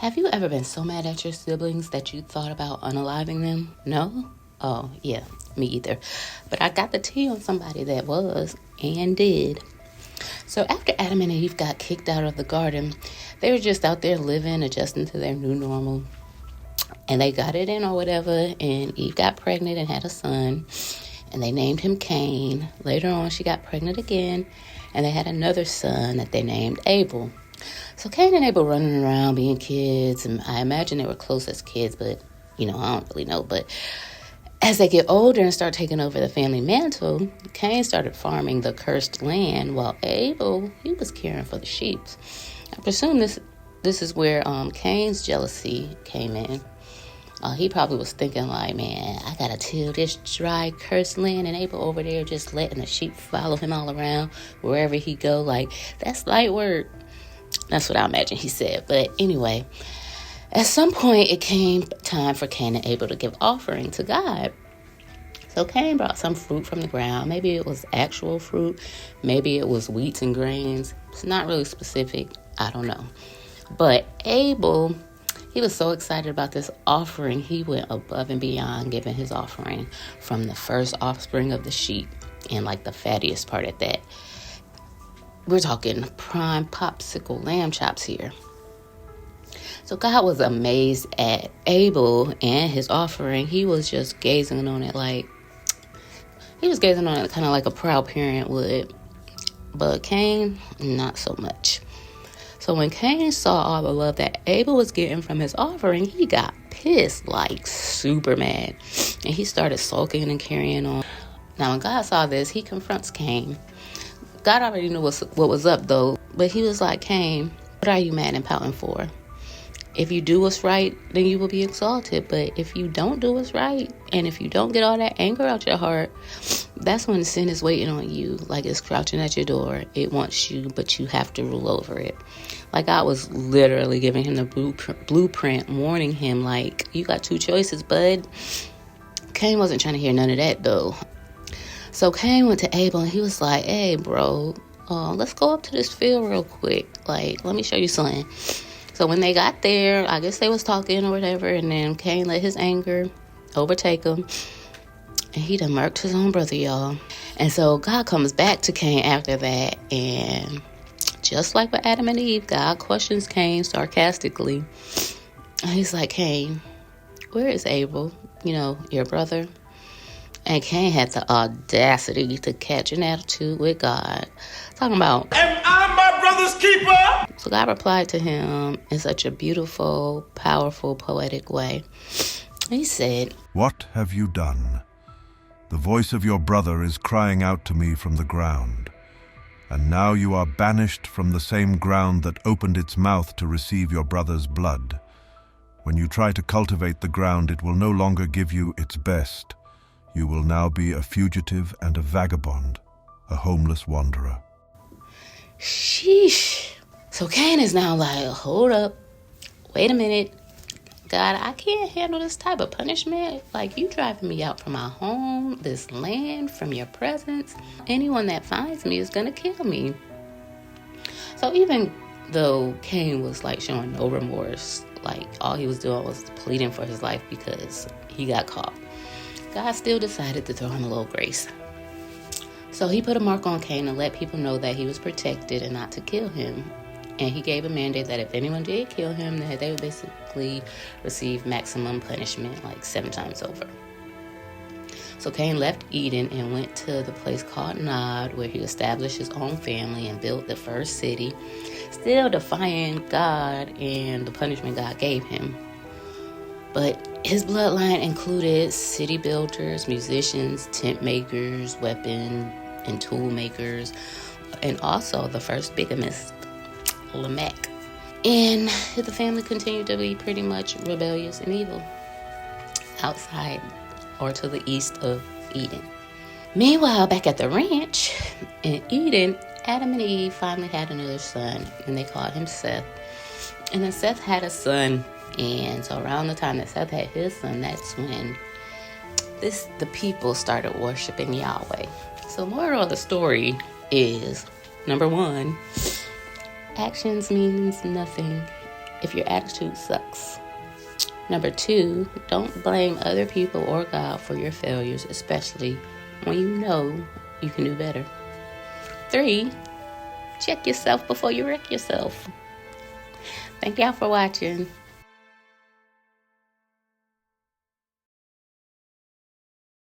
Have you ever been so mad at your siblings that you thought about unaliving them? No? Oh, yeah, me either. But I got the tea on somebody that was and did. So after Adam and Eve got kicked out of the garden, they were just out there living, adjusting to their new normal. And they got it in or whatever, and Eve got pregnant and had a son, and they named him Cain. Later on, she got pregnant again, and they had another son that they named Abel. So Cain and Abel running around being kids, and I imagine they were close as kids, but, I don't really know. But as they get older and start taking over the family mantle, Cain started farming the cursed land, while Abel, he was caring for the sheep. I presume this is where Cain's jealousy came in. He probably was thinking like, man, I gotta till this dry, cursed land, and Abel over there just letting the sheep follow him all around wherever he go. Like, that's light work. That's what I imagine he said. But anyway, at some point it came time for Cain and Abel to give offering to God. So Cain brought some fruit from the ground. Maybe it was actual fruit. Maybe it was wheats and grains. It's not really specific. I don't know. But Abel, he was so excited about this offering, he went above and beyond giving his offering from the first offspring of the sheep, and like the fattiest part at that. We're talking prime popsicle lamb chops here. So God was amazed at Abel and his offering. He was just gazing on it kind of like a proud parent would. But Cain, not so much. So when Cain saw all the love that Abel was getting from his offering, he got pissed, like super mad. And he started sulking and carrying on. Now when God saw this, he confronts Cain. God already knew what was up though, but he was like, Cain, what are you mad and pouting for? If you do what's right, then you will be exalted. But if you don't do what's right, and if you don't get all that anger out your heart, that's when sin is waiting on you, like it's crouching at your door. It wants you, but you have to rule over it. Like God was literally giving him the blueprint, warning him, like, you got two choices, bud. Cain wasn't trying to hear none of that, though. So Cain went to Abel, and he was like, hey, bro, let's go up to this field real quick. Like, let me show you something. So when they got there, I guess they was talking or whatever, and then Cain let his anger overtake him, and he done murked his own brother, y'all. And so God comes back to Cain after that, and just like with Adam and Eve, God questions Cain sarcastically. And he's like, Cain, where is Abel, your brother? And Cain had the audacity to catch an attitude with God, talking about, am I my brother's keeper? So God replied to him in such a beautiful, powerful, poetic way. He said, what have you done? The voice of your brother is crying out to me from the ground. And now you are banished from the same ground that opened its mouth to receive your brother's blood. When you try to cultivate the ground, it will no longer give you its best. You will now be a fugitive and a vagabond, a homeless wanderer. Sheesh. So Cain is now like, hold up, wait a minute. God, I can't handle this type of punishment. Like, you driving me out from my home, this land, from your presence. Anyone that finds me is going to kill me. So even though Cain was like showing no remorse, like all he was doing was pleading for his life because he got caught, God still decided to throw him a little grace. So he put a mark on Cain and let people know that he was protected and not to kill him. And he gave a mandate that if anyone did kill him, that they would basically receive maximum punishment, like 7 times over. So Cain left Eden and went to the place called Nod, where he established his own family and built the first city, still defying God and the punishment God gave him. But his bloodline included city builders, musicians, tent makers, weapon and tool makers, and also the first bigamist, Lamech. And the family continued to be pretty much rebellious and evil outside or to the east of Eden. Meanwhile, back at the ranch in Eden, Adam and Eve finally had another son, and they called him Seth. And then Seth had a son, and so around the time that Seth had his son, that's when the people started worshiping Yahweh. So moral of the story is, number 1, actions means nothing if your attitude sucks. Number 2, don't blame other people or God for your failures, especially when you know you can do better. 3, check yourself before you wreck yourself. Thank y'all for watching.